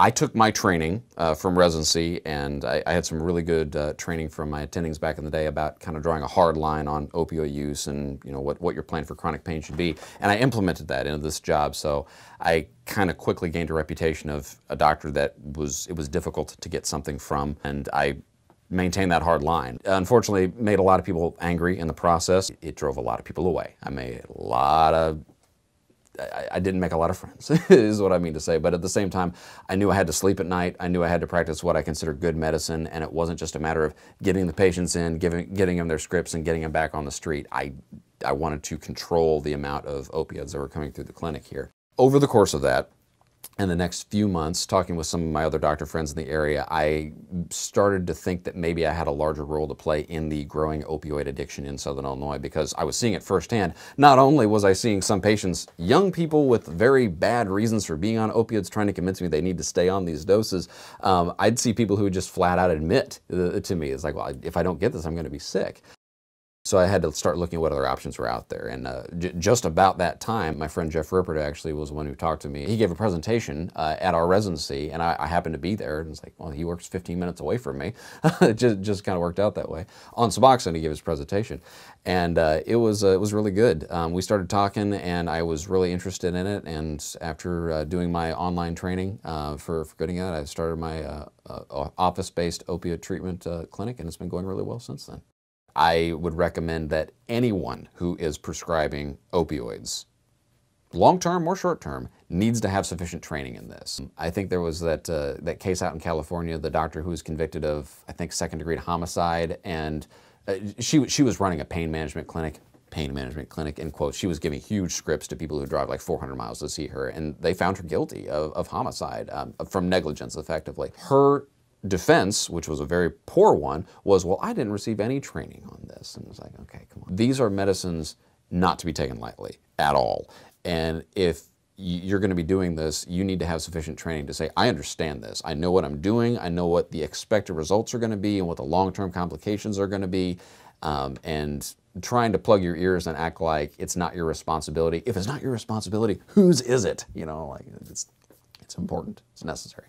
I took my training from residency, and I had some really good training from my attendings back in the day about kind of drawing a hard line on opioid use and what your plan for chronic pain should be. And I implemented that into this job, so I kind of quickly gained a reputation of a doctor that it was difficult to get something from, and I maintained that hard line. Unfortunately, made a lot of people angry in the process. It drove a lot of people away. I didn't make a lot of friends, is what I mean to say. But at the same time, I knew I had to sleep at night. I knew I had to practice what I consider good medicine, and it wasn't just a matter of getting the patients in, getting them their scripts, and getting them back on the street. I wanted to control the amount of opioids that were coming through the clinic here. Over the course of that, in the next few months, talking with some of my other doctor friends in the area, I started to think that maybe I had a larger role to play in the growing opioid addiction in Southern Illinois, because I was seeing it firsthand. Not only was I seeing some patients, young people with very bad reasons for being on opioids, trying to convince me they need to stay on these doses, I'd see people who would just flat out admit to me, it's like, well, if I don't get this, I'm going to be sick. So I had to start looking at what other options were out there. And just about that time, my friend Jeff Rathert actually was the one who talked to me. He gave a presentation at our residency, and I happened to be there. And it's like, well, he works 15 minutes away from me. It just kind of worked out that way. On Suboxone, he gave his presentation. And it was really good. We started talking, and I was really interested in it. And after doing my online training for getting it, I started my office-based opioid treatment clinic, and it's been going really well since then. I would recommend that anyone who is prescribing opioids, long-term or short-term, needs to have sufficient training in this. I think there was that case out in California, the doctor who was convicted of, I think, second-degree homicide, and she was running a pain management clinic, in quotes. She was giving huge scripts to people who drive like 400 miles to see her, and they found her guilty of homicide from negligence, effectively. Her defense, which was a very poor one, was, well, I didn't receive any training on this. And it's like, okay, come on. These are medicines not to be taken lightly at all. And if you're going to be doing this, you need to have sufficient training to say, I understand this. I know what I'm doing. I know what the expected results are going to be and what the long-term complications are going to be. And trying to plug your ears and act like it's not your responsibility. If it's not your responsibility, whose is it? Like it's important. It's necessary.